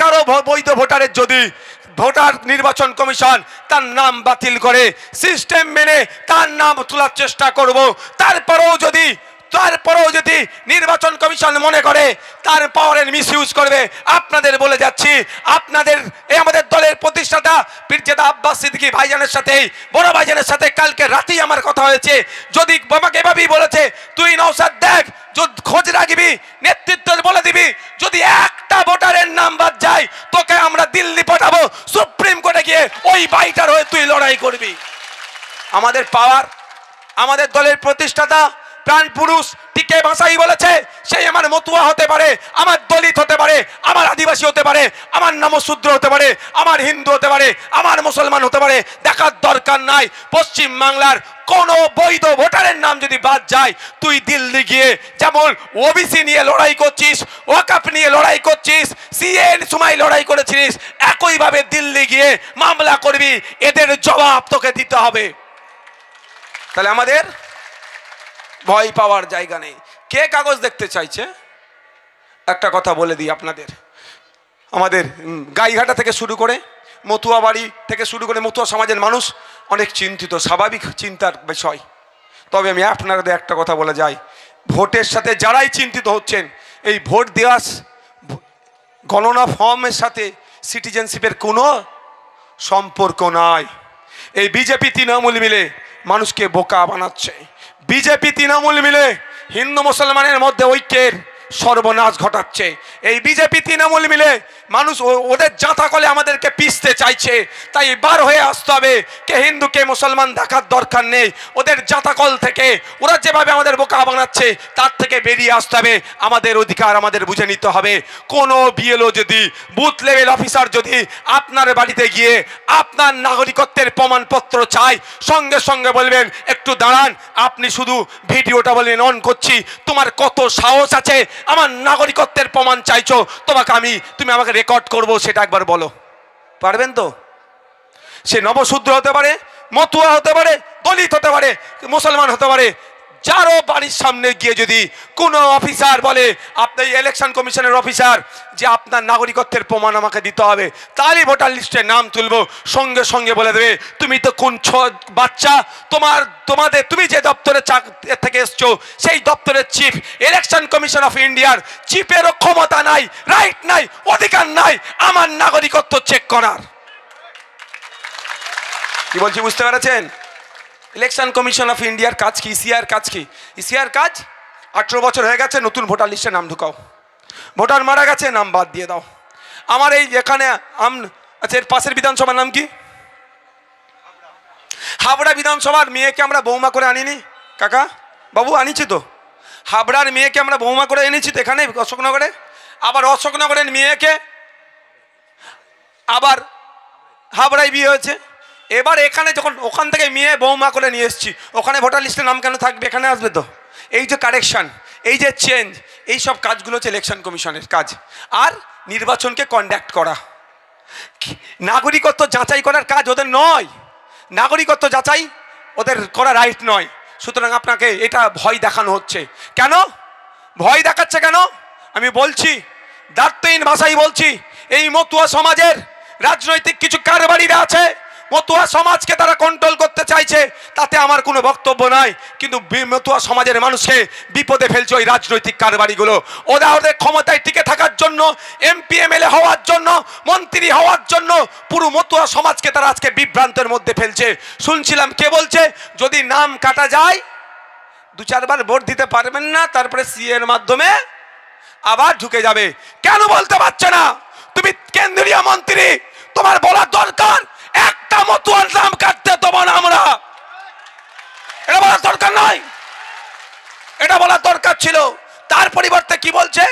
কারো বৈধ ভোটারের যদি ভোটার নির্বাচন কমিশন তার নাম বাতিল করে সিস্টেম মেনে তার নাম তোলার চেষ্টা করব। তারপরেও যদি নির্বাচন কমিশন মনে করে তার পাওয়ারের মিসইউজ করবে, আপনাদের বলে যাচ্ছি, আপনাদের এই আমাদের দলের প্রতিষ্ঠাতা পীরজাদা আব্বাস সিদ্দিকী ভাইজানের সাথে, বড় ভাইজানের সাথে কালকে রাতেই আমার কথা হয়েছে। যদি বাবাকে এভাবেই বলেছে, তুই নওশাদ দেখ, খোঁজ রাখবি, নেতৃত্ব বলে দিবি, যদি একটা ভোটারের নাম বাদ যায় তোকে আমরা দিল্লি পাঠাবো, সুপ্রিম কোর্টে গিয়ে ওই বাইটার হয়ে তুই লড়াই করবি। আমাদের পাওয়ার, আমাদের দলের প্রতিষ্ঠাতা প্রাণ পুরুষ টিকে ভাষাই বলেছে, সেই আমার মতুয়া হতে পারে, আমার দলিত হতে পারে, আমার আদিবাসী হতে পারে, আমার নমশূদ্র হতে পারে, আমার হিন্দু হতে পারে, আমার মুসলমান হতে পারে, দেখার দরকার নাই। পশ্চিম বাংলার কোন বৈধ ভোটারের নাম যদি বাদ যায়, তুই দিল্লি গিয়ে যেমন ওবিসি নিয়ে লড়াই করছিস, ওয়াকফ নিয়ে লড়াই করছিস, সিএন সময় লড়াই করেছিস, একইভাবে দিল্লি গিয়ে মামলা করবি, এদের জবাব তোকে দিতে হবে। তাহলে আমাদের ভয় পাওয়ার জায়গা নেই। কে কাগজ দেখতে চাইছে? একটা কথা বলে দিই আপনাদের, আমাদের গাইঘাটা থেকে শুরু করে মতুয়া বাড়ি থেকে শুরু করে মতুয়া সমাজের মানুষ অনেক চিন্তিত, স্বাভাবিক চিন্তার বিষয়। তবে আমি আপনাদের একটা কথা বলে যাই, ভোটের সাথে যারাই চিন্তিত হচ্ছেন, এই ভোট দেওয়া গণনা ফর্মের সাথে সিটিজেনশিপের কোনো সম্পর্ক নাই। এই বিজেপি তৃণমূল মিলে মানুষকে বোকা বানাচ্ছে। বিজেপি তৃণমূল মিলে হিন্দু মুসলমানের মধ্যে ঐক্যের সর্বনাশ ঘটাচ্ছে। এই বিজেপি তৃণমূল মিলে মানুষ ওদের জাঁতা কলে আমাদেরকে পিষতে চাইছে। তাই বার হয়ে আসতে হবে, কে হিন্দু কে মুসলমান দেখার দরকার নেই। ওদের জাঁতাকল থেকে ওরা যেভাবে আমাদের বোকা বানাচ্ছে তার থেকে বেরিয়ে আসতে হবে। আমাদের অধিকার আমাদের বুঝে নিতে হবে। কোনো বিএলও যদি, বুথ লেভেল অফিসার যদি আপনার বাড়িতে গিয়ে আপনার নাগরিকত্বের প্রমাণপত্র চাই, সঙ্গে সঙ্গে বলবেন একটু দাঁড়ান, আপনি শুধু ভিডিওটা বলবেন অন করছি, তোমার কত সাহস আছে আমার নাগরিকত্বের প্রমাণ চাইছো, তুমি আমাকে রেকর্ড করবো, সেটা একবার বলো। পারবেন তো? সে নবশূদ্র হতে পারে, মতুয়া হতে পারে, দলিত হতে পারে, মুসলমান হতে পারে, যারও বাড়ির সামনে গিয়ে যদি কোনো অফিসার বলে, আপনার ইলেকশন কমিশনের অফিসার, যে আপনার নাগরিকত্বের প্রমাণ আমাকে দিতে হবে, তারই ভোটার লিস্টে নাম তুলবো, সঙ্গে সঙ্গে বলে দেবে তুমি তো কোন বাচ্চা, তুমি যে দপ্তরে থেকে এসছো সেই দপ্তরের চিফ, ইলেকশন কমিশন অফ ইন্ডিয়ার চিফেরও ক্ষমতা নাই, রাইট নাই, অধিকার নাই আমার নাগরিকত্ব চেক করার। কি বলছি বুঝতে পেরেছেন? ইলেকশন কমিশন অফ ইন্ডিয়ার কাজ কি? ইসিআর কাজ কি? ইসিআর কাজ 18 বছর হয়ে গেছে, নতুন ভোটার লিস্টে নাম ঢুকাও, ভোটার মারা গেছে নাম বাদ দিয়ে দাও। আমার এই এখানে আচ্ছা, এর পাশের বিধানসভার নাম কি? হাবড়া বিধানসভার মেয়েকে আমরা বৌমা করে আনিনি কাকা বাবু? আনিছি তো। হাবড়ার মেয়েকে আমরা বৌমা করে এনেছি তো এখানে অশোকনগরে। আবার অশোকনগরের মেয়েকে আবার হাবড়ায় বিয়ে হয়েছে। এবার এখানে যখন ওখান থেকে মেয়ে বৌমা করে নিয়ে এসেছি, ওখানে ভোটার লিস্টে নাম কেন থাকবে? এখানে আসবে তো। এই যে কারেকশন, এই যে চেঞ্জ, এই সব কাজগুলো হচ্ছে ইলেকশন কমিশনের কাজ। আর নির্বাচনকে কন্ডাক্ট করা, নাগরিকত্ব যাচাই করার কাজ ওদের নয়। নাগরিকত্ব যাচাই ওদের করা রাইট নয়। সুতরাং আপনাকে এটা ভয় দেখানো হচ্ছে। কেন ভয় দেখাচ্ছে? কেন আমি বলছি, দায়িত্বহীন ভাষাই বলছি, এই মতুয়া সমাজের রাজনৈতিক কিছু কারবারিরা আছে, মতুয়া সমাজকে তারা কন্ট্রোল করতে চাইছে, তাতে আমার কোনো বক্তব্য নাই। কিন্তু মতুয়া সমাজের মানুষকে বিপদে ফেলছে ওই রাজনৈতিক কারবারিগুলো। ওরা ওদের ক্ষমতায় টিকে থাকার জন্য, এমপি এমএলএ হওয়ার জন্য, মন্ত্রী হওয়ার জন্য পুরো মতুয়া সমাজকে তারা আজকে বিভ্রান্তের মধ্যে ফেলছে। শুনছিলাম কে বলছে যদি নাম কাটা যায় 2-4 বার ভোট দিতে পারবেন না, তারপরে সিএর মাধ্যমে আবার ঢুকে যাবে। কেন বলতে পারছে না? তুমি কেন্দ্রীয় মন্ত্রী, তোমার বলার দরকার একটা মতুয়ার নাম কাটতে দেবো না আমরা। এটা বলার দরকার নয়, এটা বলার দরকার ছিল। তার পরিবর্তে কি বলছে?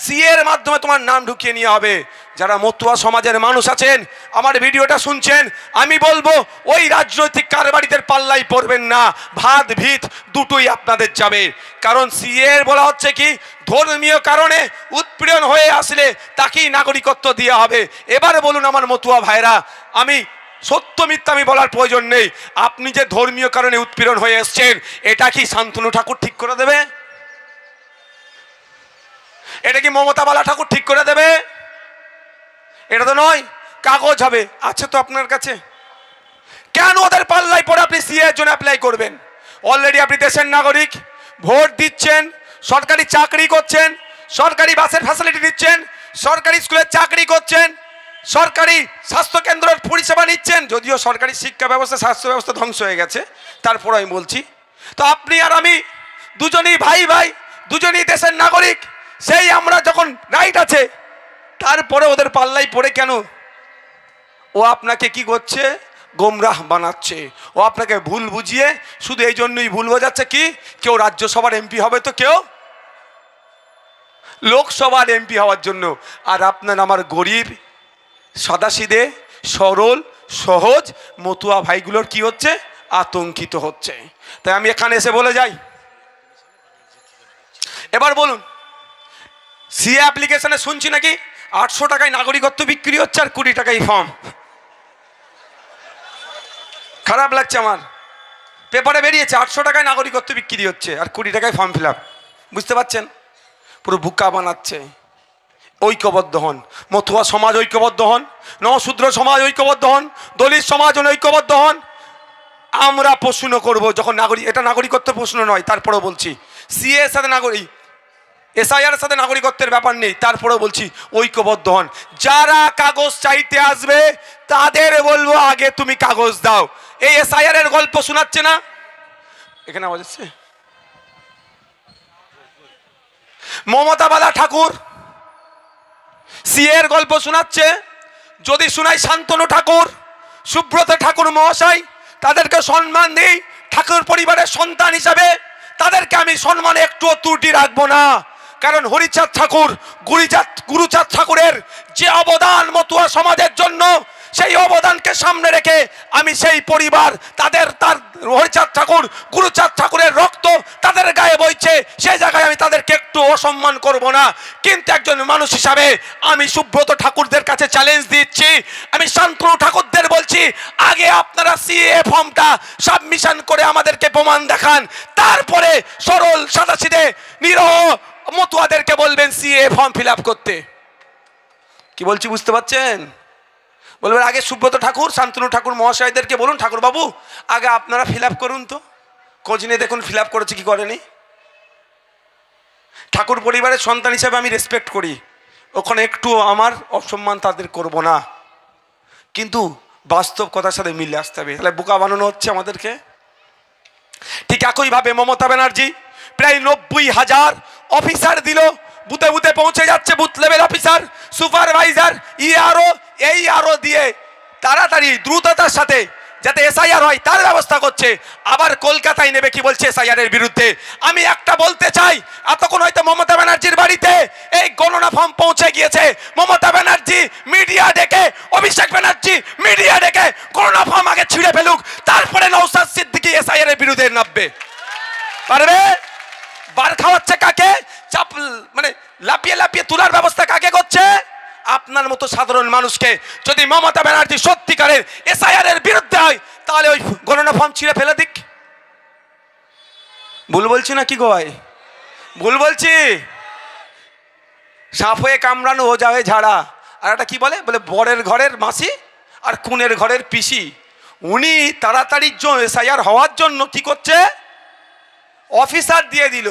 সিএর মাধ্যমে তোমার নাম ঢুকিয়ে নিয়ে হবে। যারা মতুয়া সমাজের মানুষ আছেন, আমার ভিডিওটা শুনছেন, আমি বলবো ওই রাজনৈতিক কারবারিদের পাল্লাই পড়বেন না। ভাত ভিত দুটোই আপনাদের যাবে। কারণ সিএর বলা হচ্ছে কি, ধর্মীয় কারণে উৎপীড়ন হয়ে আসলে তাকেই নাগরিকত্ব দেওয়া হবে। এবারে বলুন আমার মতুয়া ভাইরা, আমি সত্য মিথ্যা আমি বলার প্রয়োজন নেই, আপনি যে ধর্মীয় কারণে উৎপীড়ন হয়ে এসছেন, এটা কি শান্তনু ঠাকুর ঠিক করে দেবে? এটা কি মমতা বালা ঠাকুর ঠিক করে দেবে? এটা তো নয়, কাগজ হবে। আছে তো আপনার কাছে, কেন ওদের পাল্লায় পরে আপনি সিএ এর জন্য অ্যাপ্লাই করবেন? অলরেডি আপনি দেশের নাগরিক, ভোট দিচ্ছেন, সরকারি চাকরি করছেন, সরকারি বাসের ফ্যাসিলিটি দিচ্ছেন, সরকারি স্কুলে চাকরি করছেন, সরকারি স্বাস্থ্যকেন্দ্রের পরিষেবা নিচ্ছেন। যদিও সরকারি শিক্ষা ব্যবস্থা স্বাস্থ্য ব্যবস্থা ধ্বংস হয়ে গেছে, তারপর আমি বলছি, তো আপনি আর আমি দুজনই ভাই ভাই, দুজনই দেশের নাগরিক। সেই আমরা যখন রাইট আছে, তারপরে ওদের পাল্লাই পড়ে কেন ও আপনাকে কি করছে? গোমরাহ বানাচ্ছে। ও আপনাকে ভুল বুঝিয়ে শুধু এই জন্যই ভুল বোঝাচ্ছে কি, কেউ রাজ্যসভার এমপি হবে তো কেউ লোকসভার এমপি হওয়ার জন্য। আর আপনার আমার গরিব সাদাসিধে সরল সহজ মতুয়া ভাইগুলোর কি হচ্ছে? আতঙ্কিত হচ্ছে। তাই আমি এখানে এসে বলে যাই, এবার বলুন, সিএ অ্যাপ্লিকেশনে শুনছি নাকি 800 টাকায় নাগরিকত্ব বিক্রি হচ্ছে আর 20 টাকায় ফর্ম। খারাপ লাগছে আমার, পেপারে বেরিয়েছে 800 টাকায় নাগরিকত্ব বিক্রি হচ্ছে আর 20 টাকায় ফর্ম ফিল আপ। বুঝতে পারছেন? পুরো বুকা বানাচ্ছে। ঐক্যবদ্ধ হন, মতুয়া সমাজ ঐক্যবদ্ধ হন, নশূদ্র সমাজ ঐক্যবদ্ধ হন, দলিত সমাজ ঐক্যবদ্ধ হন। আমরা প্রশ্ন করব যখন এটা নাগরিকত্ব প্রশ্ন নয়, তারপরেও বলছি সিএ এর সাথে এসআইআর সাথে নাগরিকত্বের ব্যাপার নেই, তারপরেও বলছি ঐক্যবদ্ধ হন। যারা কাগজ চাইতে আসবে তাদের বলবো আগে তুমি কাগজ দাও। এই এসআইআর এর গল্প শোনাচ্ছে না এখানে আওয়াজ আসছে? মমতা বালা ঠাকুর সিএ এর গল্প শোনাচ্ছে। যদি শোনাই শান্তনু ঠাকুর, সুব্রত ঠাকুর মহাশয়, তাদেরকে সম্মান দিই ঠাকুর পরিবারের সন্তান হিসাবে, তাদেরকে আমি সম্মানে একটুও ত্রুটি রাখবো না। কারণ হরিচাঁদ ঠাকুর, গুরুচাঁদ ঠাকুরের যে অবদান মতুয়া সমাজের জন্য, সেই অবদানকে সামনে রেখে আমি সেই পরিবার, তার হরিচাঁদ ঠাকুর, গুরুচাঁদ ঠাকুরের রক্ত তাদের গায়ে বইছে, সেই জায়গায় আমি তাদেরকে একটু অসম্মান করব না। কিন্তু একজন মানুষ হিসাবে আমি সুব্রত ঠাকুরদের কাছে চ্যালেঞ্জ দিচ্ছি, আমি শান্তনু ঠাকুরদের বলছি, আগে আপনারা সিএ ফর্মটা সাবমিশন করে আমাদেরকে প্রমাণ দেখান, তারপরে সরল সাদাসিধে নিরহ মতুয়াদেরকে বলবেন সিএ ফর্ম ফিল আপ করতে। কি বলছি বুঝতে পারছেন? বলবেন আগে সুব্রত ঠাকুর, শান্তনু ঠাকুর মহাশয়দেরকে বলুন, ঠাকুর বাবু আগে আপনারা ফিল আপ করুন, তো খোঁজ নিয়ে দেখুন ফিল আপ করেছে কি করেনি। ঠাকুর পরিবারের সন্তান হিসেবে আমি রেসপেক্ট করি, ওখানে একটু আমার অসম্মান তাদের করব না, কিন্তু বাস্তব কথার সাথে মিলে আসতে হবে। তাহলে বোকা বানানো হচ্ছে আমাদেরকে। ঠিক একইভাবে মমতা ব্যানার্জি প্রায় 90,000 অফিসার দিল, বুথে বুথে পৌঁছে যাচ্ছে, বুথ লেভেল অফিসার, সুপারভাইজার, এই আরো দিয়ে তাড়াতাড়ি দ্রুততার সাথে যাতে এসআইআর হয় তার ব্যবস্থা করছে। আবার কলকাতায় নেবে কি বলছে এসআইআর এর বিরুদ্ধে। আমি একটা বলতে চাই, এতক্ষণ হয়তো মমতা ব্যানার্জির বাড়িতে এই গণনা ফর্ম পৌঁছে গিয়েছে, মমতা ব্যানার্জি মিডিয়া ডেকে, অভিষেক ব্যানার্জি মিডিয়া ডেকে গণনা ফর্ম আগে ছিঁড়ে ফেলুক, তারপরে নওশাদ সিদ্দিকী এসআইআর এর বিরুদ্ধে নামবে। পারবে? বার খাওয়াচ্ছে কাকে? মানে লাপিয়ে লাপিয়ে তোলার ব্যবস্থা কাকে করছে? আপনার মতো সাধারণ মানুষকে। যদি মমতা ব্যানার্জি সত্যিকারের এসআইআর এর বিরুদ্ধে হয়, তাহলে ওই গণনা ফর্ম ছিঁড়ে ফেলে দিক। ভুল বলছি না কি গো ভাই? ভুল বলছি? সাপ হয়ে কামড়ানো ও যাবে ঝাড়া। আর একটা কি বলে বরের ঘরের মাসি আর কুনের ঘরের পিসি। উনি তাড়াতাড়ির জন্য এসআইআর হওয়ার জন্য কি করছে? অফিসার দিয়ে দিল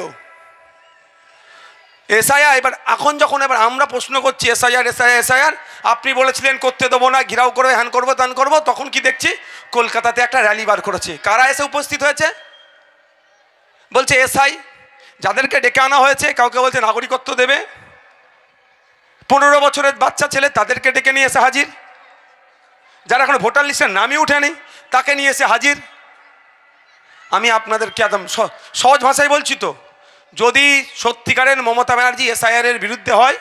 এসআইআর। এখন যখন আমরা প্রশ্ন করছি এসআইআর, আপনি বলেছিলেন করতে দেবো না, ঘিরাও করবে, হ্যান করবো, ত্যান করবো, তখন কি দেখছি কলকাতাতে একটা র্যালি বার করেছে। কারা এসে উপস্থিত হয়েছে? বলছে এসআই, যাদেরকে ডেকে আনা হয়েছে কাউকে বলছে নাগরিকত্ব দেবে, 15 বছরের বাচ্চা ছেলে তাদেরকে ডেকে নিয়ে এসে হাজির, যারা এখন ভোটার লিস্টের নামই উঠেনি তাকে নিয়ে এসে হাজির। আমি আপনাদেরকে একদম সহজ ভাষায় বলছি, তো যদি সত্যিকারের মমতা ব্যানার্জি এসআইআর এর বিরুদ্ধে হয়,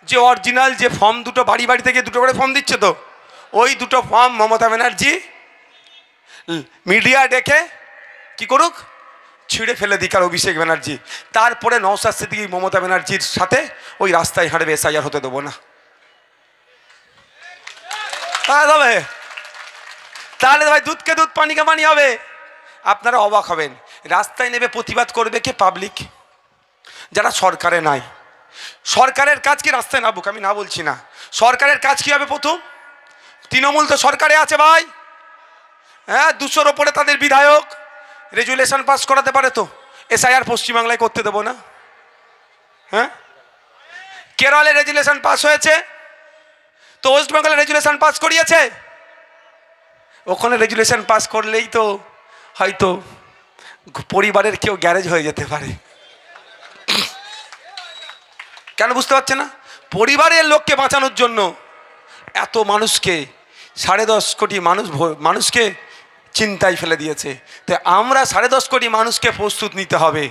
যে অরিজিনাল যে ফর্ম দুটো বাড়ি বাড়ি থেকে দুটো করে ফর্ম দিচ্ছে, তো ওই দুটো ফর্ম মমতা ব্যানার্জি মিডিয়া ডেকে কি করুক, ছিঁড়ে ফেলে দিক। আর অভিষেক ব্যানার্জি তারপরে নওশাদ সিদ্দিকী মমতা ব্যানার্জির সাথে ওই রাস্তায় হাঁটবে, এসআইআর হতে দেবো না। তাহলে ভাই দুধকে দুধ পানিকে পানি হবে। আপনারা অবাক হবেন, রাস্তায় নেবে প্রতিবাদ করবে কে? পাবলিক, যারা সরকারে নাই। সরকারের কাজ কি রাস্তায় নামুক, আমি না বলছি না, সরকারের কাজ কি হবে? প্রথম তৃণমূল তো সরকারে আছে ভাই, হ্যাঁ, 200-র ওপরে তাদের বিধায়ক, রেজুলেশন পাস করাতে পারে তো। এসআইআর পশ্চিমবাংলায় করতে দেবো না? হ্যাঁ, কেরলে রেজুলেশন পাস হয়েছে তো ওয়েস্ট বেঙ্গলে রেজুলেশন পাস করিয়েছে। ওখানে রেজুলেশন পাস করলেই তো হয়তো পরিবারের কেউ গ্যারেজ হয়ে যেতে পারে। কেন বুঝতে পারছে না? পরিবারের লোককে বাঁচানোর জন্য এত মানুষকে, 10.5 কোটি মানুষকে চিন্তায় ফেলে দিয়েছে। তাই আমরা 10.5 কোটি মানুষকে প্রস্তুত নিতে হবে।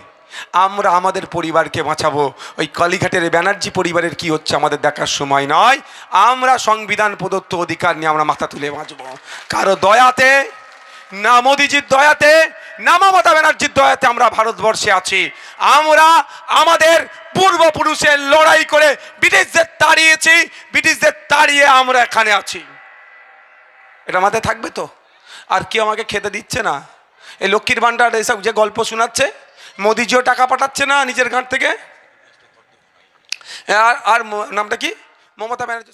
আমরা আমাদের পরিবারকে বাঁচাবো। ওই কালীঘাটের ব্যানার্জি পরিবারের কি হচ্ছে আমাদের দেখার সময় নয়। আমরা সংবিধান প্রদত্ত অধিকার নিয়ে আমরা মাথা তুলে বাঁচবো। কারো দয়াতে না, মোদিজির দয়াতে না, মমতা ব্যানার্জির দয়াতে আমরা ভারতবর্ষে আছি। আমরা আমাদের পূর্বপুরুষের লড়াই করে ব্রিটিশদের তাড়িয়েছি, ব্রিটিশদের তাড়িয়ে আমরা এখানে আছি। এটা মাথায় থাকবে তো? আর কেউ আমাকে খেতে দিচ্ছে না। এই লক্ষ্মীর ভাণ্ডার এসব যে গল্প শোনাচ্ছে, মোদিজিও টাকা পাঠাচ্ছে না নিজের ঘাট থেকে। আর নামটা কি? মমতা ব্যানার্জি।